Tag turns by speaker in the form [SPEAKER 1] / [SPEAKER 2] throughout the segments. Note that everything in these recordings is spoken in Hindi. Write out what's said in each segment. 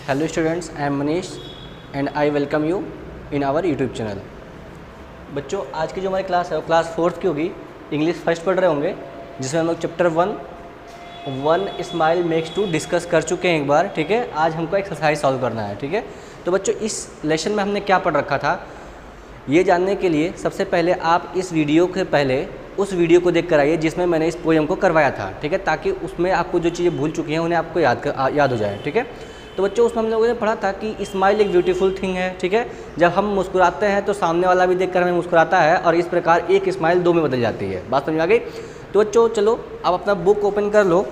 [SPEAKER 1] Hello students, I am Manish and I welcome you in our YouTube channel। बच्चों आज की जो हमारी क्लास है वो क्लास 4th की होगी। इंग्लिश फर्स्ट पढ़ रहे होंगे जिसमें हम लोग chapter 1 smile makes two discuss कर चुके हैं एक बार। ठीक है, आज हमको एक्सरसाइज सॉल्व करना है। ठीक है, तो बच्चों इस लेसन में हमने क्या पढ़ रखा था ये जानने के लिए सबसे पहले आप इस वीडियो के पहले उस वीडियो को देख कर आइए जिसमें मैंने इस पोएम को करवाया था। ठीक है, ताकि उसमें आपको जो चीज़ें भूल चुकी हैं उन्हें आपको याद हो जाए। ठीक है, तो बच्चों उसमें हम लोगों ने पढ़ा था कि स्माइल एक ब्यूटीफुल थिंग है। ठीक है, जब हम मुस्कुराते हैं तो सामने वाला भी देखकर हमें मुस्कुराता है और इस प्रकार एक स्माइल 2 में बदल जाती है। बात समझ आ गई? तो बच्चों चलो अब अपना बुक ओपन कर लो।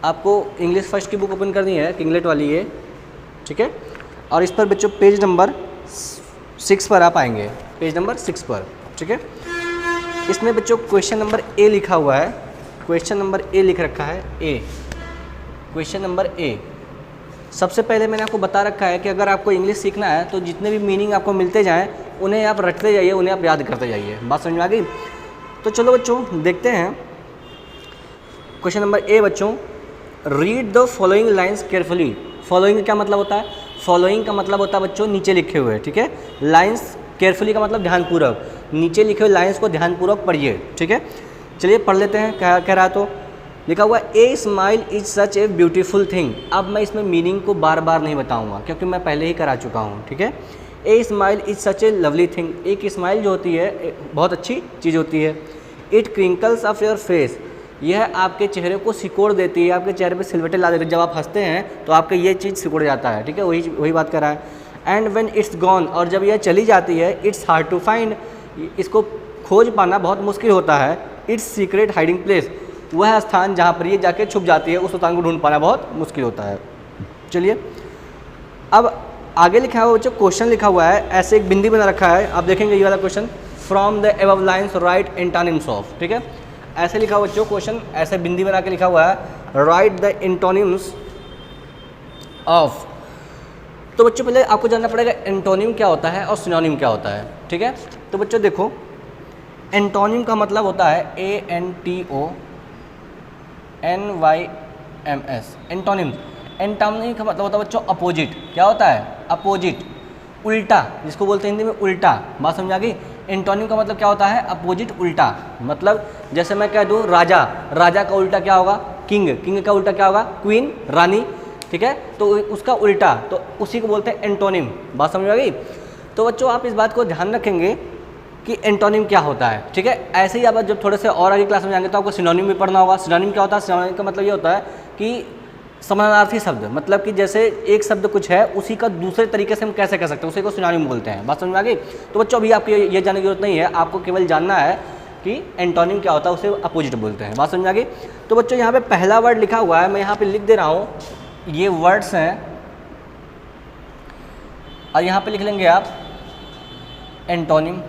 [SPEAKER 1] आपको इंग्लिश फर्स्ट की बुक ओपन करनी है, किंगलेट वाली है। ठीक है, और इस पर बच्चों पेज नंबर 6 पर आप आएंगे, पेज नंबर 6 पर। ठीक है, इसमें बच्चों क्वेश्चन नंबर ए लिखा हुआ है। क्वेश्चन नंबर ए लिख रखा है, ए क्वेश्चन नंबर ए। सबसे पहले मैंने आपको बता रखा है कि अगर आपको इंग्लिश सीखना है तो जितने भी मीनिंग आपको मिलते जाएं उन्हें आप रटते जाइए, उन्हें आप याद करते जाइए। बात समझ में आ गई? तो चलो बच्चों देखते हैं क्वेश्चन नंबर ए। बच्चों read the following lines carefully. Following का क्या मतलब होता है? फॉलोइंग का मतलब होता है बच्चों नीचे लिखे हुए। ठीक है, लाइन्स केयरफुली का मतलब ध्यानपूर्वक, नीचे लिखे हुए लाइन्स को ध्यानपूर्वक पढ़िए। ठीक है, चलिए पढ़ लेते हैं। क्या कह रहा है? तो लिखा हुआ ए smile is such a beautiful thing. अब मैं इसमें मीनिंग को बार बार नहीं बताऊंगा क्योंकि मैं पहले ही करा चुका हूँ। ठीक है, a smile is such a lovely thing. एक स्माइल जो होती है बहुत अच्छी चीज़ होती है। It crinkles off your face. यह आपके चेहरे को सिकोड़ देती है, आपके चेहरे पे सिलवटें ला देती है। जब आप हंसते हैं तो आपका ये चीज़ सिकोड़ जाता है। ठीक है, वही बात कर रहा है। एंड व्हेन इट्स गॉन, और जब यह चली जाती है, इट्स हार्ड टू फाइंड। इसको खोज पाना बहुत मुश्किल होता है। इट्स सीक्रेट हाइडिंग प्लेस, वह स्थान जहाँ पर ये जाके छुप जाती है उस स्थान को ढूंढ पाना बहुत मुश्किल होता है। चलिए अब आगे लिखा हुआ बच्चों क्वेश्चन लिखा हुआ है, ऐसे एक बिंदी बना रखा है। आप देखेंगे ये वाला question, from the above lines right antonyms of. ठीक है, ऐसे लिखा हुआ बच्चों क्वेश्चन, ऐसे बिंदी बना के लिखा हुआ है, राइट द एंटोनिम्स ऑफ। तो बच्चों पहले आपको जानना पड़ेगा एंटोनिम क्या होता है और सिनोनिम क्या होता है। ठीक है, तो बच्चों देखो एंटोनिम का मतलब होता है ANTONYMS। एंटोनिम, एंटोनिम का मतलब होता है बच्चों अपोजिट। क्या होता है? अपोजिट, उल्टा, जिसको बोलते हैं हिंदी में उल्टा। बात समझ आ गई? एंटोनिम का मतलब क्या होता है? अपोजिट, उल्टा। मतलब जैसे मैं कह दूँ राजा, राजा का उल्टा क्या होगा? किंग, किंग का उल्टा क्या होगा? क्वीन, रानी। ठीक है, तो उसका उल्टा, तो उसी को बोलते हैं एंटोनिम। बात समझ आ गई? तो बच्चों आप इस बात को ध्यान रखेंगे कि एंटोनिम क्या होता है। ठीक है, ऐसे ही आप जब थोड़े से और आगे क्लास में जाएंगे तो आपको सिनोनिम भी पढ़ना होगा। सिनोनिम क्या होता है? सिनोनिम का मतलब ये होता है कि समानार्थी शब्द, मतलब कि जैसे एक शब्द कुछ है उसी का दूसरे तरीके से हम कैसे कह सकते हैं, उसी को सिनोनिम बोलते हैं। बात समझ में आ गई? तो बच्चों अभी आपको ये जानने की जरूरत नहीं है, आपको केवल जानना है कि एंटोनिम क्या होता है, उसे अपोजिट बोलते हैं। बात समझ में आ गई? तो बच्चों यहाँ पे पहला वर्ड लिखा हुआ है, मैं यहाँ पे लिख दे रहा हूँ, ये वर्ड्स हैं और यहाँ पे लिख लेंगे आप एंटोनिम।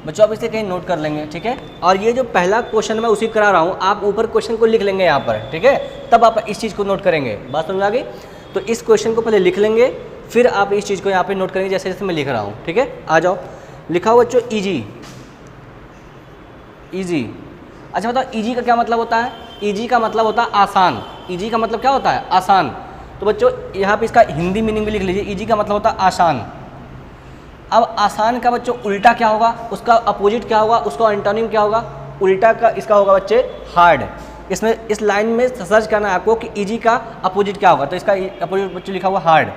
[SPEAKER 1] बच्चों आप इसे कहीं नोट कर लेंगे। ठीक है, और ये जो पहला क्वेश्चन मैं उसी करा रहा हूँ, आप ऊपर क्वेश्चन को लिख लेंगे यहाँ पर। ठीक है, तब आप इस चीज़ को नोट करेंगे। बात समझ आ गई? तो इस क्वेश्चन को पहले लिख लेंगे, फिर आप इस चीज़ को यहाँ पे नोट करेंगे जैसे जैसे मैं लिख रहा हूँ। ठीक है, आ जाओ। लिखा हुआ बच्चों ईजी, ईजी। अच्छा बताओ ईजी का क्या मतलब होता है? ईजी का मतलब होता है आसान। ईजी का मतलब क्या होता है? आसान। तो बच्चों यहाँ पे इसका हिंदी मीनिंग भी लिख लीजिए, ईजी का मतलब होता है आसान। अब आसान का बच्चों उल्टा क्या होगा? उसका अपोजिट क्या होगा? उसका एंटोनिम क्या होगा? उल्टा का इसका होगा बच्चे हार्ड। इसमें इस लाइन में सर्च करना है आपको कि ईजी का अपोजिट क्या होगा, तो इसका अपोजिट बच्चों लिखा हुआ हार्ड।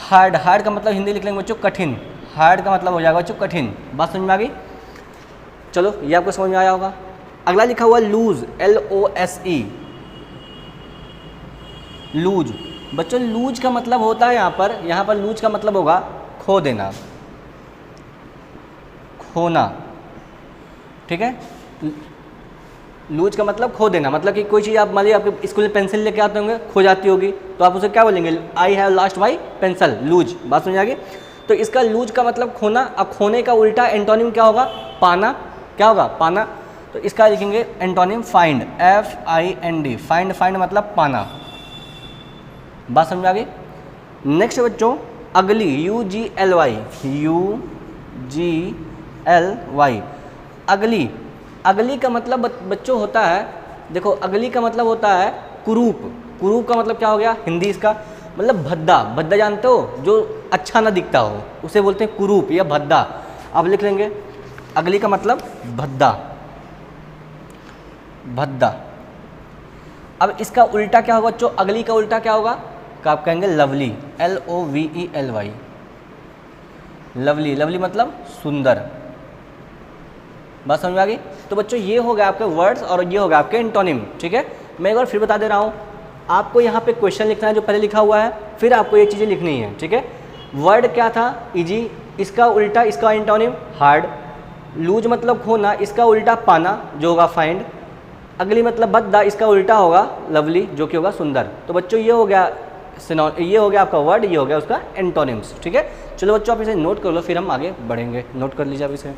[SPEAKER 1] हार्ड, हार्ड का मतलब हिंदी लिख लेंगे बच्चों कठिन। हार्ड का मतलब हो जाएगा बच्चों कठिन। बात समझ में आ गई? चलो ये आपको समझ में आया होगा। अगला लिखा हुआ लूज, LOSE, लूज। बच्चों लूज का मतलब होता है यहाँ पर लूज का मतलब होगा खो देना, खोना। ठीक है, लूज का मतलब खो देना, मतलब कि कोई चीज़ आप मान लीजिए आपके स्कूल में पेंसिल लेके आते होंगे, खो जाती होगी, तो आप उसे क्या बोलेंगे? I have lost my pencil, lose. बात समझ आ गई? तो इसका लूज का मतलब खोना, और खोने का उल्टा एंटोनिम क्या होगा? पाना। क्या होगा? पाना। तो इसका लिखेंगे antonym find, FIND, find. Find मतलब पाना। बात समझ आ गई? नेक्स्ट बच्चों अगली, UGLY, UGLY, अगली। अगली का मतलब बच्चों होता है देखो अगली का मतलब होता है कुरूप। कुरूप का मतलब क्या हो गया हिंदी इसका, मतलब भद्दा। भद्दा जानते हो, जो अच्छा ना दिखता हो उसे बोलते हैं कुरूप या भद्दा। अब लिख लेंगे अगली का मतलब भद्दा, भद्दा। अब इसका उल्टा क्या होगा बच्चों, अगली का उल्टा क्या होगा, का आप कहेंगे लवली, LOVELY, लवली। लवली मतलब सुंदर। बात समझ में आ गई। तो बच्चों ये हो गया आपके वर्ड्स और ये हो गया आपके एंटोनिम। ठीक है, मैं एक बार फिर बता दे रहा हूँ, आपको यहाँ पे क्वेश्चन लिखना है जो पहले लिखा हुआ है, फिर आपको ये चीज़ें लिखनी है। ठीक है, वर्ड क्या था, इजी, इसका उल्टा इसका एंटोनिम हार्ड। लूज मतलब खोना, इसका उल्टा पाना जो होगा फाइंड। अगली मतलब भद्दा, इसका उल्टा होगा लवली जो कि होगा सुंदर। तो बच्चों ये हो गया ये हो गया आपका वर्ड, ये हो गया उसका एंटोनिम्स। ठीक है, चलो बच्चों आप इसे नोट कर लो, फिर हम आगे बढ़ेंगे। नोट कर लीजिए आप इसे।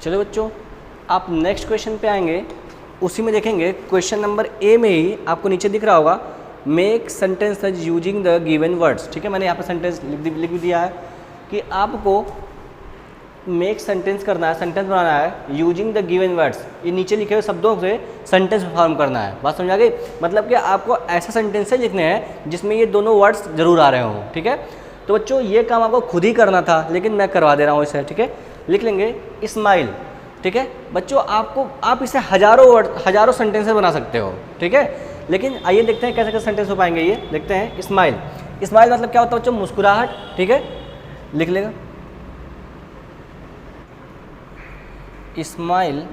[SPEAKER 1] चलो बच्चों आप नेक्स्ट क्वेश्चन पे आएंगे, उसी में देखेंगे क्वेश्चन नंबर ए में ही आपको नीचे दिख रहा होगा make sentence using the given words. ठीक है, मैंने यहाँ पे सेंटेंस लिख भी दिया है कि आपको मेक सेंटेंस करना है, सेंटेंस बनाना है यूजिंग द गिवन वर्ड्स। ये नीचे लिखे हुए शब्दों से सेंटेंस फॉर्म करना है। बात समझ आ गई, मतलब कि आपको ऐसा सेंटेंस लिखने हैं जिसमें ये दोनों वर्ड्स जरूर आ रहे हों। ठीक है, तो बच्चों ये काम आपको खुद ही करना था, लेकिन मैं करवा दे रहा हूँ इसे। ठीक है, लिख लेंगे स्माइल। ठीक है बच्चों, आप इसे हजारों सेंटेंसेस बना सकते हो। ठीक है, लेकिन आइए देखते हैं कैसे कैसे सेंटेंस हो पाएंगे। ये देखते हैं स्माइल। स्माइल मतलब क्या होता है बच्चों, मुस्कुराहट। ठीक है, लिख लेगा smile.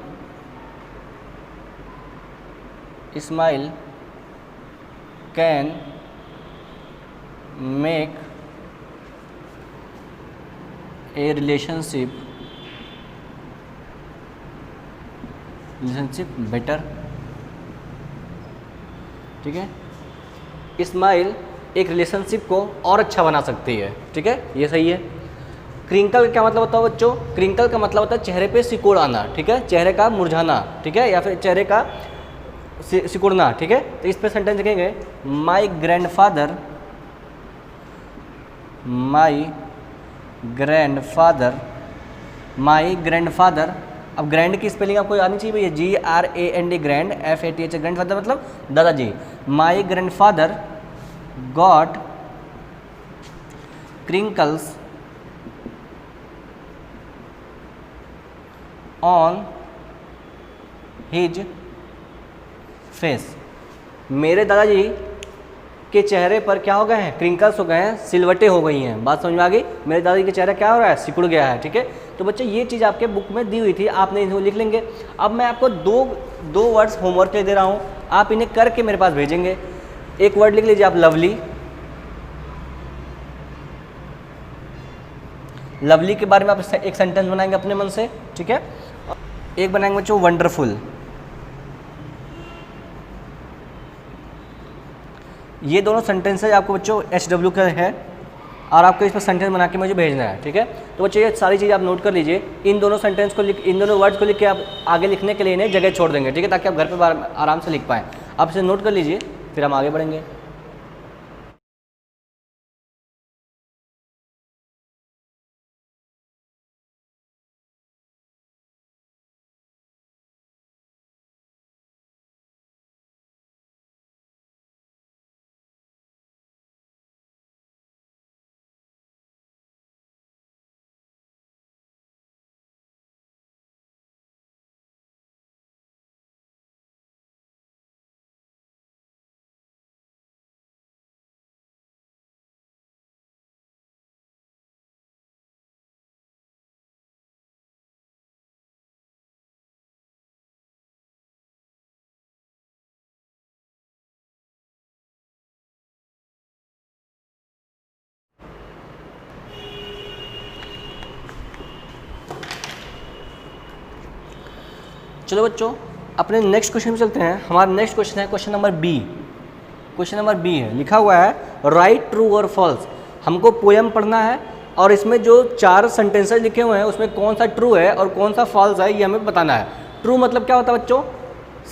[SPEAKER 1] Smile can make a relationship better. ठीक है, स्माइल एक रिलेशनशिप को और अच्छा बना सकती है। ठीक है, ये सही है। क्रिंकल क्या मतलब होता है बच्चों, क्रिंकल का मतलब होता है चेहरे पे सिकुड़ आना। ठीक है, चेहरे का मुरझाना। ठीक है, या फिर चेहरे का सिकुड़ना। ठीक है, तो इस पे सेंटेंस लिखेंगे माई ग्रैंडफादर, माई ग्रैंडफादर, माई ग्रैंडफादर। अब ग्रैंड की स्पेलिंग आपको आनी चाहिए भैया, GRAND, ग्रैंड, FATH, ग्रैंडफादर मतलब दादाजी। My grandfather got crinkles on his face. मेरे दादाजी के चेहरे पर क्या हो गए हैं, क्रिंकल्स हो गए हैं, सिलवटें हो गई हैं। बात समझ में आ गई, मेरे दादाजी का चेहरा क्या हो रहा है, सिकुड़ गया है। ठीक है, तो बच्चे ये चीज़ आपके बुक में दी हुई थी, आपने इनको लिख लेंगे। अब मैं आपको दो वर्ड्स होमवर्क ले दे रहा हूँ, आप इन्हें करके मेरे पास भेजेंगे। एक वर्ड लिख लीजिए आप लवली। लवली के बारे में आप एक सेंटेंस बनाएंगे अपने मन से। ठीक है, एक बनाएंगे बच्चों वंडरफुल। ये दोनों सेंटेंसेज आपको बच्चों HW का है और आपको इस पर सेंटेंस बना के मुझे भेजना है। ठीक है, तो बच्चों ये सारी चीज़ आप नोट कर लीजिए। इन दोनों सेंटेंस को इन दोनों वर्ड्स को लिख के आप आगे लिखने के लिए इन्हें जगह छोड़ देंगे। ठीक है, ताकि आप घर पर आराम से लिख पाएँ। आप इसे नोट कर लीजिए, फिर हम आगे बढ़ेंगे। चलो बच्चों अपने नेक्स्ट क्वेश्चन में चलते हैं। हमारा नेक्स्ट क्वेश्चन है question number B. Question number B है, लिखा हुआ है राइट ट्रू और फॉल्स। हमको पोयम पढ़ना है और इसमें जो 4 सेंटेंसेस लिखे हुए हैं उसमें कौन सा ट्रू है और कौन सा फॉल्स है ये हमें बताना है। ट्रू मतलब क्या होता है बच्चों?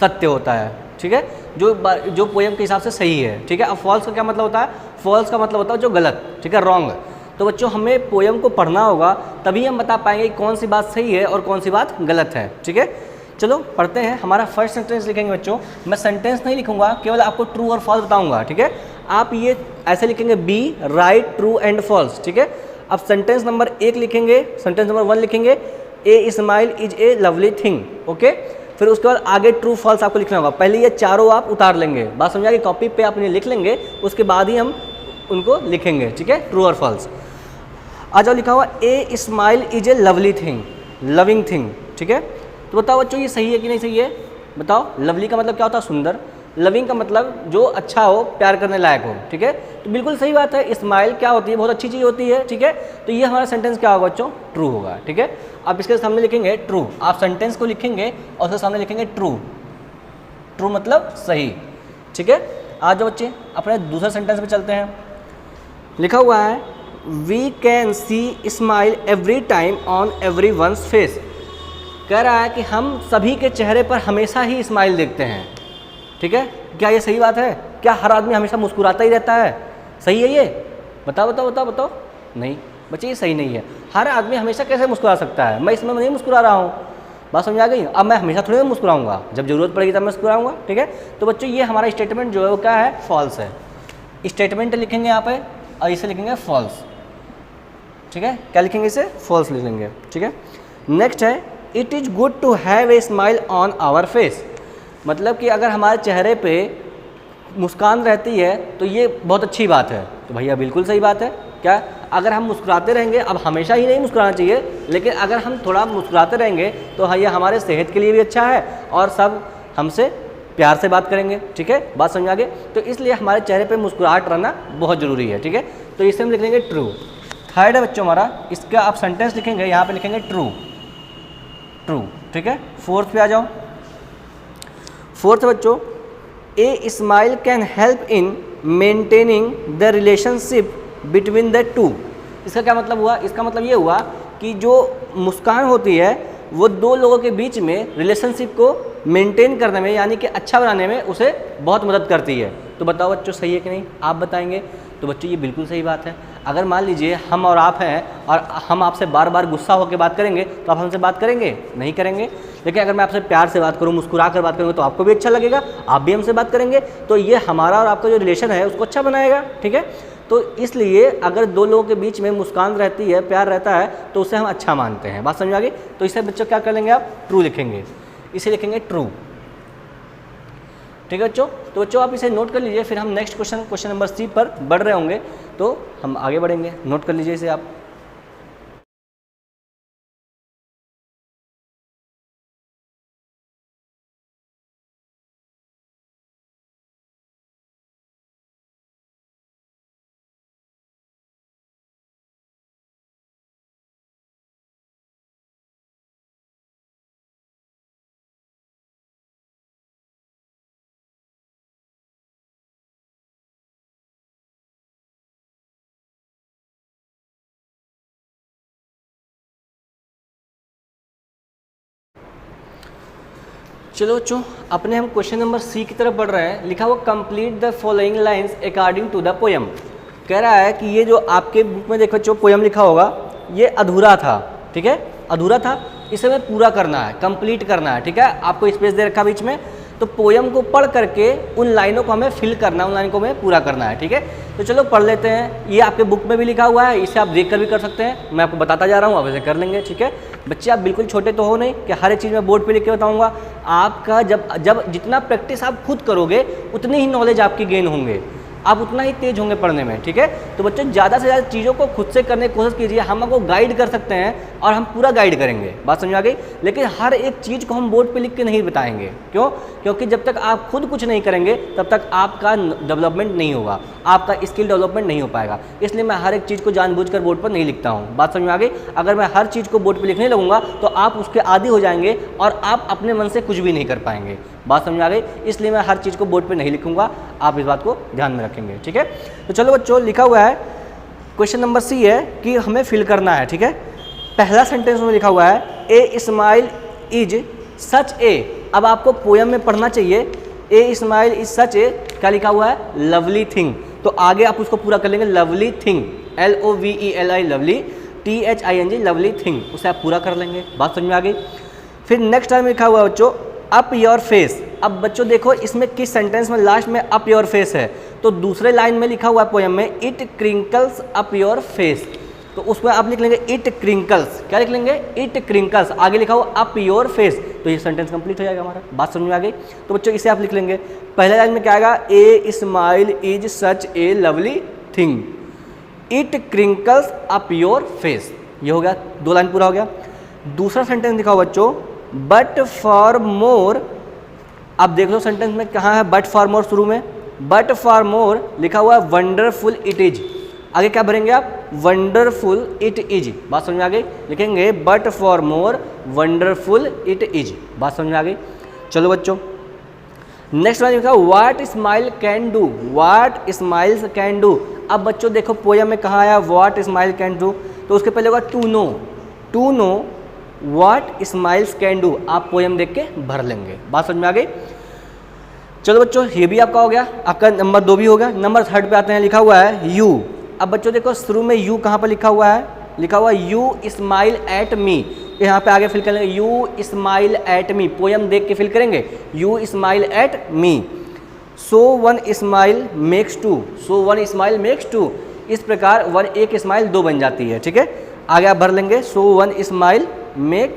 [SPEAKER 1] सत्य होता है, ठीक है, जो पोयम के हिसाब से सही है, ठीक है। अब फॉल्स का क्या मतलब होता है? फॉल्स का मतलब होता है जो गलत, ठीक है, रॉन्ग। तो बच्चों हमें पोयम को पढ़ना होगा तभी हम बता पाएंगे कि कौन सी बात सही है और कौन सी बात गलत है, ठीक है। चलो पढ़ते हैं। हमारा फर्स्ट सेंटेंस लिखेंगे बच्चों। मैं सेंटेंस नहीं लिखूंगा, केवल आपको ट्रू और फॉल्स बताऊंगा, ठीक है। आप ये ऐसे लिखेंगे B write true and false, ठीक है। अब सेंटेंस नंबर 1 लिखेंगे, सेंटेंस नंबर 1 लिखेंगे ए smile is a lovely thing, okay. फिर उसके बाद आगे ट्रू फॉल्स आपको लिखना होगा। पहले ये चारों आप उतार लेंगे, बात समझा कि कॉपी पे आप लिख लेंगे, उसके बाद ही हम उनको लिखेंगे, ठीक है, ट्रू और फॉल्स। आ जाओ, लिखा हुआ ए smile is a lovely thing, loving thing, ठीक है। तो बताओ बच्चों ये सही है कि नहीं सही है? बताओ। लवली का मतलब क्या होता है? सुंदर। लविंग का मतलब जो अच्छा हो, प्यार करने लायक हो, ठीक है। तो बिल्कुल सही बात है। स्माइल क्या होती है? बहुत अच्छी चीज़ होती है, ठीक है। तो ये हमारा सेंटेंस क्या होगा बच्चों? ट्रू होगा, ठीक है। आप इसके सामने लिखेंगे ट्रू। आप सेंटेंस को लिखेंगे और उसके सामने लिखेंगे ट्रू। ट्रू मतलब सही, ठीक है। आज जो बच्चे अपने दूसरे सेंटेंस पे चलते हैं। लिखा हुआ है we can see smile every time on every one's face. कह रहा है कि हम सभी के चेहरे पर हमेशा ही स्माइल देखते हैं, ठीक है। क्या ये सही बात है? क्या हर आदमी हमेशा मुस्कुराता ही रहता है? सही है ये? बताओ बताओ बताओ बताओ। नहीं बच्चे, ये सही नहीं है। हर आदमी हमेशा कैसे मुस्कुरा सकता है? मैं इसमें नहीं मुस्कुरा रहा हूँ, बात समझ आ गई। अब मैं हमेशा थोड़ी ना मुस्कुराऊंगा, जब जरूरत पड़ेगी तब मैं मुस्कुराऊंगा, ठीक है। तो बच्चों ये हमारा स्टेटमेंट जो है वो क्या है? फॉल्स है। स्टेटमेंट लिखेंगे यहाँ पे और इसे लिखेंगे फॉल्स, ठीक है। क्या लिखेंगे? इसे फॉल्स लिख लेंगे, ठीक है। नेक्स्ट है it is good to have a smile on our face. मतलब कि अगर हमारे चेहरे पे मुस्कान रहती है तो ये बहुत अच्छी बात है। तो भैया बिल्कुल सही बात है। क्या? अगर हम मुस्कुराते रहेंगे, अब हमेशा ही नहीं मुस्कुराना चाहिए, लेकिन अगर हम थोड़ा मुस्कुराते रहेंगे तो ये हमारे सेहत के लिए भी अच्छा है और सब हमसे प्यार से बात करेंगे, ठीक है, बात समझ आ गए। तो इसलिए हमारे चेहरे पे मुस्कुराहट रहना बहुत ज़रूरी है, ठीक है। तो इसे हम लिख लेंगे ट्रू। थर्ड है बच्चों हमारा, इसका आप सेंटेंस लिखेंगे, यहाँ पे लिखेंगे ट्रू, ट्रू, ठीक है। फोर्थ पे आ जाओ। फोर्थ बच्चों a smile can help in maintaining the relationship between the two. इसका क्या मतलब हुआ? इसका मतलब ये हुआ कि जो मुस्कान होती है वो दो लोगों के बीच में रिलेशनशिप को मेंटेन करने में, यानी कि अच्छा बनाने में उसे बहुत मदद करती है। तो बताओ बच्चों सही है कि नहीं? आप बताएंगे। तो बच्चों ये बिल्कुल सही बात है। अगर मान लीजिए हम और आप हैं और हम आपसे बार बार गुस्सा होकर बात करेंगे तो आप हमसे बात करेंगे? नहीं करेंगे। लेकिन अगर मैं आपसे प्यार से बात करूं, मुस्कुरा कर बात करूंगा तो आपको भी अच्छा लगेगा, आप भी हमसे बात करेंगे। तो ये हमारा और आपका जो रिलेशन है उसको अच्छा बनाएगा, ठीक है। तो इसलिए अगर दो लोगों के बीच में मुस्कान रहती है, प्यार रहता है, तो उसे हम अच्छा मानते हैं। बात समझ आ गई? तो इसे बच्चों क्या कर लेंगे आप? ट्रू लिखेंगे। इसे लिखेंगे ट्रू, ठीक है बच्चों। तो बच्चों आप इसे नोट कर लीजिए, फिर हम नेक्स्ट क्वेश्चन नंबर सी पर बढ़ रहे होंगे तो हम आगे बढ़ेंगे। नोट कर लीजिए इसे आप। चलो बच्चों अपने हम क्वेश्चन नंबर सी की तरफ बढ़ रहे हैं। लिखा हुआ complete the following lines according to the poem. कह रहा है कि ये जो आपके बुक में देखो बच्चों पोयम लिखा होगा ये अधूरा था, ठीक है, अधूरा था, इसे हमें पूरा करना है, कंप्लीट करना है, ठीक है। आपको स्पेस दे रखा बीच में, तो पोयम को पढ़ करके उन लाइनों को हमें फिल करना है, उन लाइनों को हमें पूरा करना है, ठीक है। तो चलो पढ़ लेते हैं। ये आपके बुक में भी लिखा हुआ है, इसे आप देख कर भी कर सकते हैं, मैं आपको बताता जा रहा हूँ, आप इसे कर लेंगे, ठीक है। बच्चे आप बिल्कुल छोटे तो हो नहीं कि हर एक चीज़ मैं बोर्ड पे लिख के बताऊँगा। आपका जब जितना प्रैक्टिस आप खुद करोगे उतनी ही नॉलेज आपकी गेन होंगे। आप उतना ही तेज होंगे पढ़ने में, ठीक है। तो बच्चों ज़्यादा से ज़्यादा चीज़ों को खुद से करने की कोशिश कीजिए। हम आपको गाइड कर सकते हैं और हम पूरा गाइड करेंगे, बात समझ आ गई। लेकिन हर एक चीज़ को हम बोर्ड पे लिख के नहीं बताएंगे, क्यों? क्योंकि जब तक आप खुद कुछ नहीं करेंगे तब तक आपका डेवलपमेंट नहीं होगा, आपका स्किल डेवलपमेंट नहीं हो पाएगा। इसलिए मैं हर एक चीज़ को जानबूझकर बोर्ड पर नहीं लिखता हूँ, बात समझ आ गई। अगर मैं हर चीज़ को बोर्ड पर लिखने लगूंगा तो आप उसके आदी हो जाएंगे और आप अपने मन से कुछ भी नहीं कर पाएंगे, बात समझ आ गई। इसलिए मैं हर चीज़ को बोर्ड पे नहीं लिखूंगा, आप इस बात को ध्यान में रखेंगे, ठीक है। तो चलो बच्चों, लिखा हुआ है क्वेश्चन नंबर सी है कि हमें फिल करना है, ठीक है। पहला सेंटेंस में लिखा हुआ है ए स्माइल इज सच ए। अब आपको पोयम में पढ़ना चाहिए ए स्माइल इज सच ए, क्या लिखा हुआ है? Lovely thing. तो आगे आप उसको पूरा कर लेंगे, lovely thing, LOVELI lovely, THING lovely thing, उसे आप पूरा कर लेंगे, बात समझ में आ गई। फिर नेक्स्ट टाइम लिखा हुआ है बच्चों अप योर फेस। अब बच्चों देखो इसमें किस सेंटेंस में लास्ट में अप योर फेस है, तो दूसरे लाइन में लिखा हुआ है पोयम में it crinkles up your face, तो उसमें आप लिख लेंगे इट क्रिंकल्स, क्या लिख लेंगे? इट क्रिंकल्स, आगे लिखा हुआ अप योर फेस, तो ये सेंटेंस कंप्लीट हो जाएगा हमारा, बात समझ में आ गई। तो बच्चों इसे आप लिख लेंगे, पहले लाइन में क्या आएगा? A smile is such a lovely thing, it crinkles up your face, ये हो गया, 2 लाइन पूरा हो गया। दूसरा सेंटेंस लिखा हुआ बच्चों बट फॉर मोर। अब देख लो सेंटेंस में कहाँ है बट फॉर मोर, शुरू में बट फॉर मोर लिखा हुआ है वंडरफुल इट इज, आगे क्या भरेंगे आप? वंडरफुल इट इज, बात समझ में आ गई। लिखेंगे but for more wonderful it is, बात समझ में आ गई। चलो बच्चों नेक्स्ट वाला लिखा what smile can do, what smiles can do. अब बच्चों देखो पोयम में कहाँ आया व्हाट स्माइल कैन डू, तो उसके पहले होगा to know what smiles can do, आप पोयम देख के भर लेंगे, बात समझ में आ गई। चलो बच्चों ये भी आपका हो गया, आपका नंबर 2 भी हो गया। नंबर 3 पे आते हैं, लिखा हुआ है यू। अब बच्चों देखो शुरू में यू कहाँ पर लिखा हुआ है? लिखा हुआ है यू स्माइल एट मी, यहाँ पे आगे फिल करेंगे you smile at me, poem देख के फिल करेंगे you smile at me. So one smile makes two, so one smile makes two, इस प्रकार वन एक स्माइल 2 बन जाती है, ठीक है। आगे आप भर लेंगे सो वन स्माइल मेक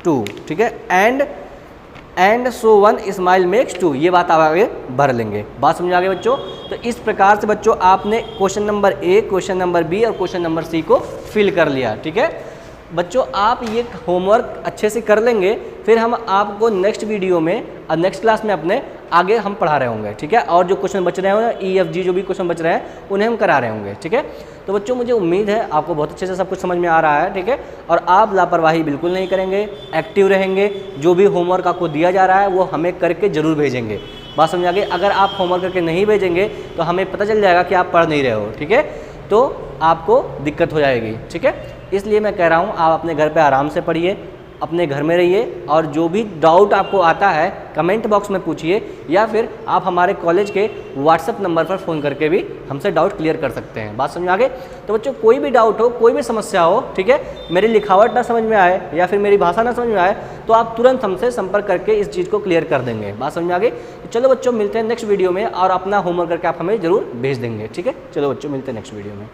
[SPEAKER 1] 2, ठीक है, and so one smile makes 2, ये बात आप आगे भर लेंगे, बात समझ आ गई बच्चों। तो इस प्रकार से बच्चों आपने question number A, question number B और क्वेश्चन नंबर C को फिल कर लिया, ठीक है। बच्चों आप ये होमवर्क अच्छे से कर लेंगे, फिर हम आपको नेक्स्ट वीडियो में और नेक्स्ट क्लास में अपने आगे हम पढ़ा रहे होंगे, ठीक है। और जो क्वेश्चन बच रहे होंगे EFG जो भी क्वेश्चन बच रहे हैं उन्हें हम करा रहे होंगे, ठीक है। तो बच्चों मुझे उम्मीद है आपको बहुत अच्छे से सब कुछ समझ में आ रहा है, ठीक है। और आप लापरवाही बिल्कुल नहीं करेंगे, एक्टिव रहेंगे, जो भी होमवर्क आपको दिया जा रहा है वो हमें करके ज़रूर भेजेंगे, बात समझ आ गई। अगर आप होमवर्क करके नहीं भेजेंगे तो हमें पता चल जाएगा कि आप पढ़ नहीं रहे हो, ठीक है, तो आपको दिक्कत हो जाएगी, ठीक है। इसलिए मैं कह रहा हूँ आप अपने घर पे आराम से पढ़िए, अपने घर में रहिए, और जो भी डाउट आपको आता है कमेंट बॉक्स में पूछिए, या फिर आप हमारे कॉलेज के व्हाट्सएप नंबर पर फ़ोन करके भी हमसे डाउट क्लियर कर सकते हैं, बात समझ आ गई। तो बच्चों कोई भी डाउट हो, कोई भी समस्या हो, ठीक है, मेरी लिखावट ना समझ में आए या फिर मेरी भाषा ना समझ में आए, तो आप तुरंत हमसे संपर्क करके इस चीज़ को क्लियर कर देंगे, बात समझ में आ गई। तो चलो बच्चों मिलते हैं नेक्स्ट वीडियो में, और अपना होमवर्क करके आप हमें ज़रूर भेज देंगे, ठीक है। चलो बच्चों मिलते हैं नेक्स्ट वीडियो में।